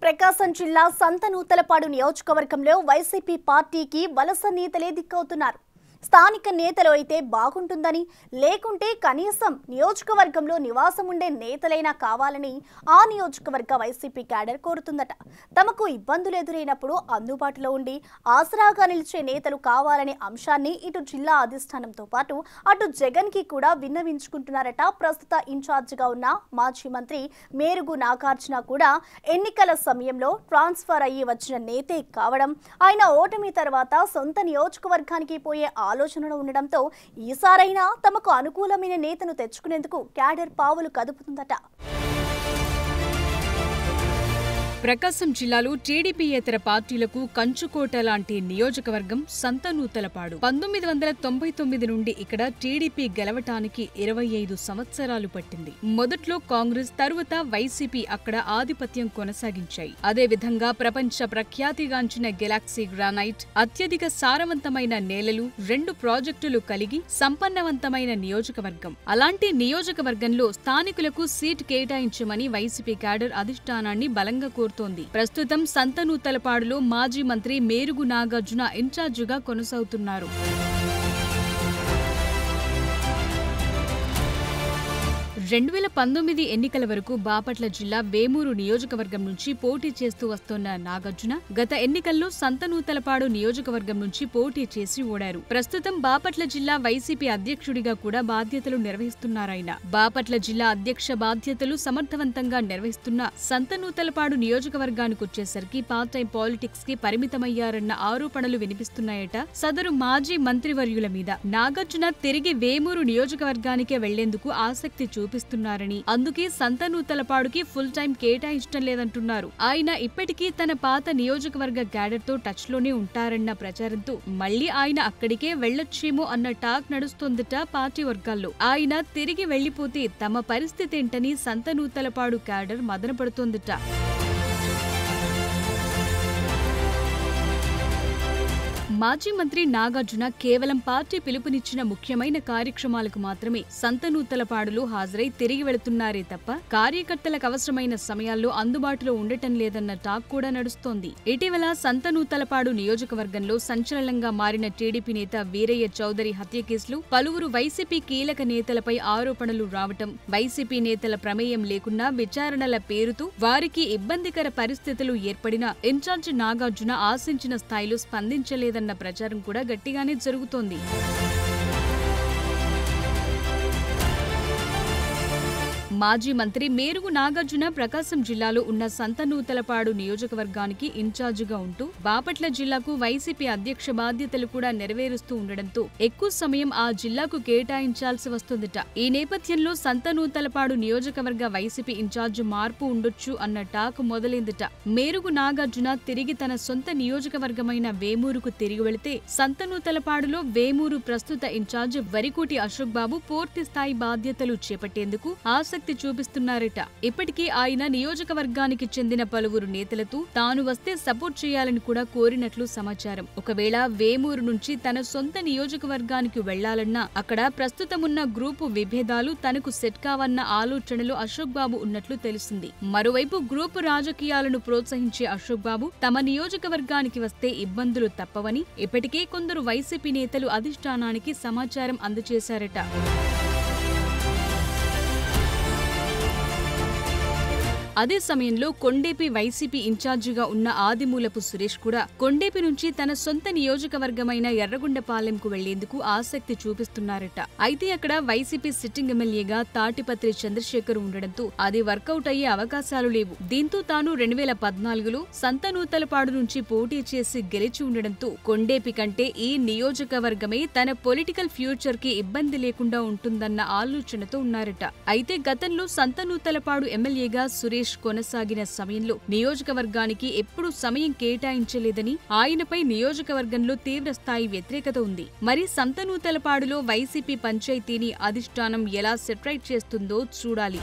ప్రకాశం జిల్లా సంతనూతలపాడు నియోజకవర్గంలో వైసీపీ పార్టీకి వలస నేతలే దిక్కవుతున్నారు. స్థానిక నేతలు అయితే బాగుంటుందని, లేకుంటే కనీసం నియోజకవర్గంలో నివాసం ఉండే నేతలైనా కావాలని ఆ నియోజకవర్గ వైసీపీ క్యాడర్ కోరుతుందట. తమకు ఇబ్బందులు ఎదురైనప్పుడు అందుబాటులో ఉండి ఆసరాగా నిలిచే నేతలు కావాలనే అంశాన్ని ఇటు జిల్లా అధిష్టానంతో పాటు అటు జగన్ కి కూడా విన్నవించుకుంటున్నారట. ప్రస్తుత ఇన్ఛార్జిగా ఉన్న మాజీ మంత్రి మేరుగు నాగార్జున కూడా ఎన్నికల సమయంలో ట్రాన్స్ఫర్ అయ్యి వచ్చిన నేతే కావడం, ఆయన ఓటమి తర్వాత సొంత నియోజకవర్గానికి పోయే ఆలోచనలో ఉండడంతో ఈసారైనా తమకు అనుకూలమైన నేతను తెచ్చుకునేందుకు క్యాడర్ పావులు కదుపుతుందట. ప్రకాశం జిల్లాలో టీడీపీయేతర పార్టీలకు కంచుకోట లాంటి నియోజకవర్గం సంతనూతలపాడు. 1999 నుండి ఇక్కడ టీడీపీ గెలవటానికి 25 సంవత్సరాలు పట్టింది. మొదట్లో కాంగ్రెస్, తరువాత వైసీపీ అక్కడ ఆధిపత్యం కొనసాగించాయి. అదేవిధంగా ప్రపంచ ప్రఖ్యాతిగాంచిన గెలాక్సీ గ్రానైట్, అత్యధిక సారవంతమైన నేలలు, 2 ప్రాజెక్టులు కలిగి సంపన్నవంతమైన నియోజకవర్గం. అలాంటి నియోజకవర్గంలో స్థానికులకు సీట్ కేటాయించమని వైసీపీ క్యాడర్ అధిష్టానాన్ని బలంగా ప్రస్తుతం సంతనూతలపాడులో మాజీ మంత్రి మేరుగు నాగార్జున ఇన్ఛార్జిగా కొనసాగుతున్నారు. 2019 ఎన్నికల వరకు బాపట్ల జిల్లా వేమూరు నియోజకవర్గం నుంచి పోటీ చేస్తూ వస్తోన్న నాగార్జున గత ఎన్నికల్లో సంతనూతలపాడు నియోజకవర్గం నుంచి పోటీ చేసి ఓడారు. ప్రస్తుతం బాపట్ల జిల్లా వైసీపీ అధ్యక్షుడిగా కూడా బాధ్యతలు నిర్వహిస్తున్నారాయన. బాపట్ల జిల్లా అధ్యక్ష బాధ్యతలు సమర్థవంతంగా నిర్వహిస్తున్న సంతనూతలపాడు నియోజకవర్గానికొచ్చేసరికి పార్ట్ టైం పాలిటిక్స్ కి పరిమితమయ్యారన్న ఆరోపణలు వినిపిస్తున్నాయట. సదరు మాజీ మంత్రివర్యుల మీద నాగార్జున తిరిగి వేమూరు నియోజకవర్గానికే వెళ్లేందుకు ఆసక్తి చూపిస్తున్నారని, అందుకే సంతనూతలపాడుకి ఫుల్ టైం కేటాయించడం లేదంటున్నారు. ఆయన ఇప్పటికీ తన పాత నియోజకవర్గ క్యాడర్ తో టచ్ లోనే ఉంటారన్న ప్రచారంతో మళ్లీ ఆయన అక్కడికే వెళ్లొచ్చేమో అన్న టాక్ నడుస్తోందట పార్టీ వర్గాల్లో. ఆయన తిరిగి వెళ్లిపోతే తమ పరిస్థితేంటని సంతనూతలపాడు క్యాడర్ మదనపడుతోందట. మాజీ మంత్రి నాగార్జున కేవలం పార్టీ పిలుపునిచ్చిన ముఖ్యమైన కార్యక్రమాలకు మాత్రమే సంతనూతలపాడులో హాజరై తిరిగి వెళుతున్నారే తప్ప కార్యకర్తలకు అవసరమైన సమయాల్లో అందుబాటులో ఉండటం లేదన్న టాక్ కూడా నడుస్తోంది. ఇటీవల సంతనూతలపాడు నియోజకవర్గంలో సంచలనంగా మారిన టీడీపీ నేత వీరయ్య చౌదరి హత్య కేసులో పలువురు వైసీపీ కీలక నేతలపై ఆరోపణలు రావటం, వైసీపీ నేతల ప్రమేయం లేకున్నా విచారణల పేరుతో వారికి ఇబ్బందికర పరిస్థితులు ఏర్పడినా ఇన్ఛార్జి నాగార్జున ఆశించిన స్థాయిలో స్పందించలేదన్న ప్రచారం కూడా గట్టిగానే జరుగుతోంది. మాజీ మంత్రి మేరుగు నాగార్జున ప్రకాశం జిల్లాలో ఉన్న సంతనూతలపాడు నియోజకవర్గానికి ఇన్ఛార్జిగా ఉంటూ బాపట్ల జిల్లాకు వైసీపీ అధ్యక్ష బాధ్యతలు కూడా నెరవేరుస్తూ ఉండడంతో ఎక్కువ సమయం ఆ జిల్లాకు కేటాయించాల్సి వస్తుందట. ఈ నేపథ్యంలో సంతనూతలపాడు నియోజకవర్గ వైసీపీ ఇన్ఛార్జి మార్పు ఉండొచ్చు అన్న టాక్ మొదలైందట. మేరుగు నాగార్జున తిరిగి తన సొంత నియోజకవర్గమైన వేమూరుకు తిరిగి వెళితే సంతనూతలపాడులో వేమూరు ప్రస్తుత ఇన్ఛార్జి వరికోటి అశోక్ బాబు పూర్తి స్థాయి బాధ్యతలు చేపట్టేందుకు ఆసక్తి చూపిస్తున్నారట. ఇప్పటికీ ఆయన నియోజకవర్గానికి చెందిన పలువురు నేతలతో తాను వస్తే సపోర్ట్ చేయాలని కూడా కోరినట్లు సమాచారం. ఒకవేళ వేమూరు నుంచి తన సొంత నియోజకవర్గానికి వెళ్లాలన్నా అక్కడ ప్రస్తుతమున్న గ్రూపు విభేదాలు తనకు సెట్ కావన్న ఆలోచనలో అశోక్ బాబు ఉన్నట్లు తెలిసింది. మరోవైపు గ్రూపు రాజకీయాలను ప్రోత్సహించే అశోక్ బాబు తమ నియోజకవర్గానికి వస్తే ఇబ్బందులు తప్పవని ఇప్పటికే కొందరు వైసీపీ నేతలు అధిష్టానానికి సమాచారం అందజేశారట. అదే సమయంలో కొండేపి వైసీపీ ఇన్ఛార్జిగా ఉన్న ఆదిమూలపు సురేష్ కూడా కొండేపి నుంచి తన సొంత నియోజకవర్గమైన ఎర్రగొండపాలెంకు వెళ్లేందుకు ఆసక్తి చూపిస్తున్నారట. అయితే అక్కడ వైసీపీ సిట్టింగ్ ఎమ్మెల్యేగా తాటిపత్రి చంద్రశేఖర్ ఉండడంతో అది వర్కౌట్ అయ్యే అవకాశాలు లేవు. దీంతో తాను 2014లో సంతనూతలపాడు నుంచి పోటీ చేసి గెలిచి ఉండడంతో కొండేపి కంటే ఈ నియోజకవర్గమే తన పొలిటికల్ ఫ్యూచర్ కి ఇబ్బంది లేకుండా ఉంటుందన్న ఆలోచనతో ఉన్నారట. అయితే గతంలో సంతనూతలపాడు ఎమ్మెల్యేగా సురేష్ కొనసాగిన సమయంలో నియోజకవర్గానికి ఎప్పుడూ సమయం కేటాయించలేదని, ఆయనపై నియోజకవర్గంలో తీవ్ర స్థాయి వ్యతిరేకత ఉంది. మరి సంతనూతలపాడులో వైసీపీ పంచాయతీని అధిష్టానం ఎలా సెటరైట్ చేస్తుందో చూడాలి.